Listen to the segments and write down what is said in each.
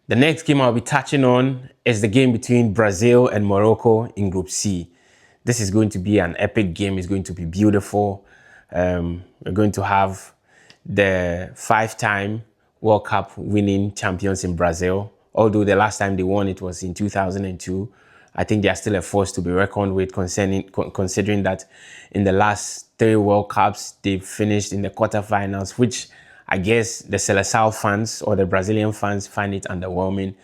The next game I'll be touching on is the game between Brazil and Morocco in Group C. This is going to be an epic game. It's going to be beautiful. We're going to have the five-time World Cup winning champions in Brazil. Although the last time they won it was in 2002. I think they are still a force to be reckoned with considering that in the last three World Cups, they finished in the quarterfinals, which I guess the Seleção fans or the Brazilian fans find it underwhelming.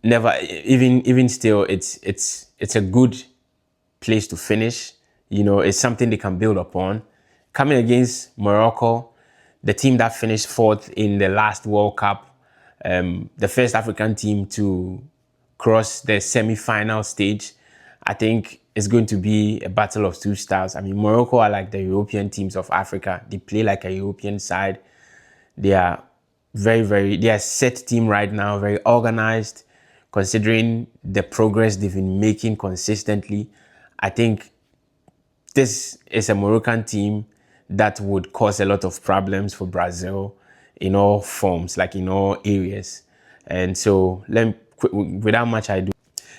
Never, even still, it's a good place to finish. You know, it's something they can build upon. Coming against Morocco, the team that finished fourth in the last World Cup, the first African team to cross the semi-final stage. I think it's going to be a battle of two styles. I mean, Morocco are like the European teams of Africa. They play like a European side. They are they are a set team right now, very organized, considering the progress they've been making consistently. I think this is a Moroccan team that would cause a lot of problems for Brazil in all forms, like in all areas. And so, without much ado,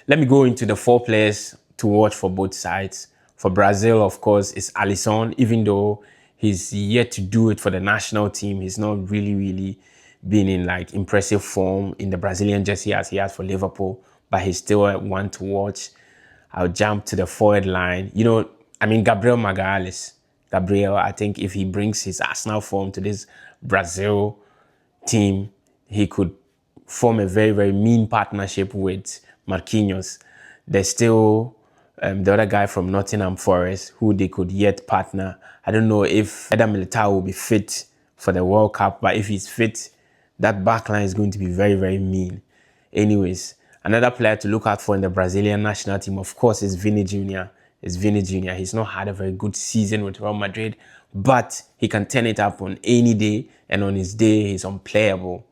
let me go into the four players to watch for both sides. For Brazil, of course, it's Alisson. Even though he's yet to do it for the national team, he's not really been in like impressive form in the Brazilian jersey as he has for Liverpool, but he's still one to watch. I'll jump to the forward line. You know, I mean, Gabriel Magalhaes. Gabriel, I think if he brings his Arsenal form to this Brazil team, he could form a very mean partnership with Marquinhos. There's still the other guy from Nottingham Forest who they could yet partner. I don't know if Eder Militao will be fit for the World Cup, but if he's fit, that backline is going to be very mean. Anyways, another player to look out for in the Brazilian national team, of course, is Vini Jr. He's not had a very good season with Real Madrid, but he can turn it up on any day, and on his day, he's unplayable.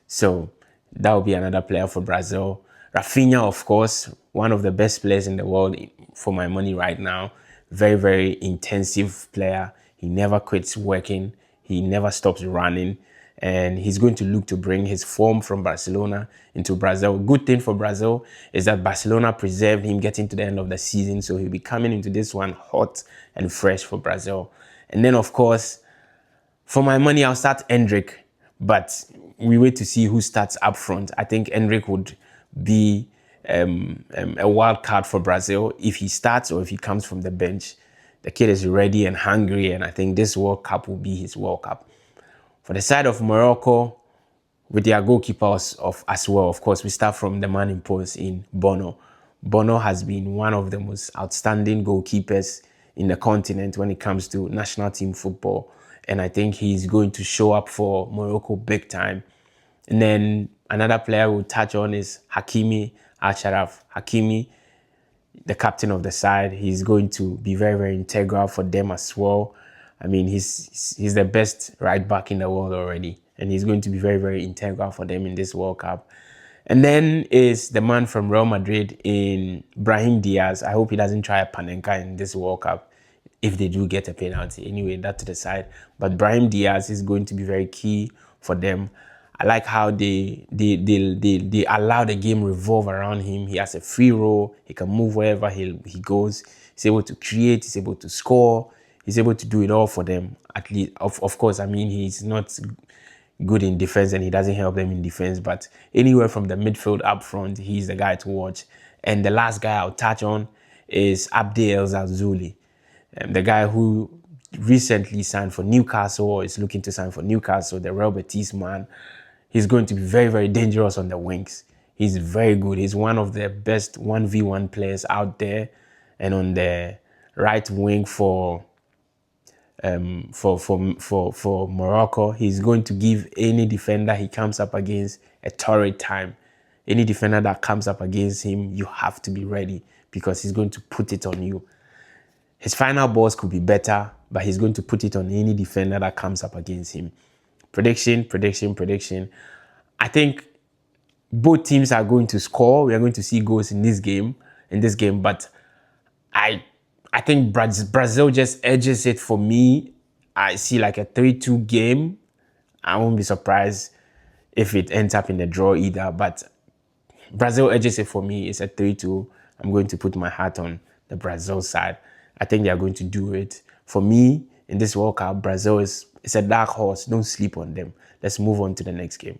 So that will be another player for Brazil. Rafinha, of course, one of the best players in the world for my money right now. Very intensive player. He never quits working. He never stops running. And he's going to look to bring his form from Barcelona into Brazil. Good thing for Brazil is that Barcelona preserved him getting to the end of the season. So he'll be coming into this one hot and fresh for Brazil. And then, of course, for my money, I'll start Endrick. But we wait to see who starts up front. I think Endrick would be a wild card for Brazil if he starts or if he comes from the bench. The kid is ready and hungry, and I think this World Cup will be his World Cup. For the side of Morocco, with their goalkeepers as well, of course, we start from the man in post in Bono. Bono has been one of the most outstanding goalkeepers in the continent when it comes to national team football. And I think he's going to show up for Morocco big time. And then another player we'll touch on is Hakimi Al-Sharaf. Hakimi, the captain of the side, he's going to be very integral for them as well. I mean, he's the best right back in the world already, and he's going to be very integral for them in this World Cup. And then is the man from Real Madrid in Brahim Diaz. I hope he doesn't try a Panenka in this World Cup if they do get a penalty. Anyway, that to the side. But Brahim Diaz is going to be very key for them. I like how they allow the game revolve around him. He has a free role. He can move wherever he goes. He's able to create. He's able to score. He's able to do it all for them. At least, of course, I mean, he's not good in defense and he doesn't help them in defense. But anywhere from the midfield up front, he's the guy to watch. And the last guy I'll touch on is Abdel Zazuli, the guy who recently signed for Newcastle or is looking to sign for Newcastle, the Real Betis man. He's going to be very dangerous on the wings. He's very good. He's one of the best 1v1 players out there. And on the right wing for Morocco, he's going to give any defender he comes up against a torrid time. Any defender that comes up against him, you have to be ready because he's going to put it on you. His final balls could be better, but he's going to put it on any defender that comes up against him. Prediction. I think both teams are going to score. We are going to see goals in this game, but I think Brazil just edges it for me. I see like a 3-2 game. I won't be surprised if it ends up in a draw either. But Brazil edges it for me. It's a 3-2. I'm going to put my hat on the Brazil side. I think they are going to do it. For me, in this World Cup, Brazil is a dark horse. Don't sleep on them. Let's move on to the next game.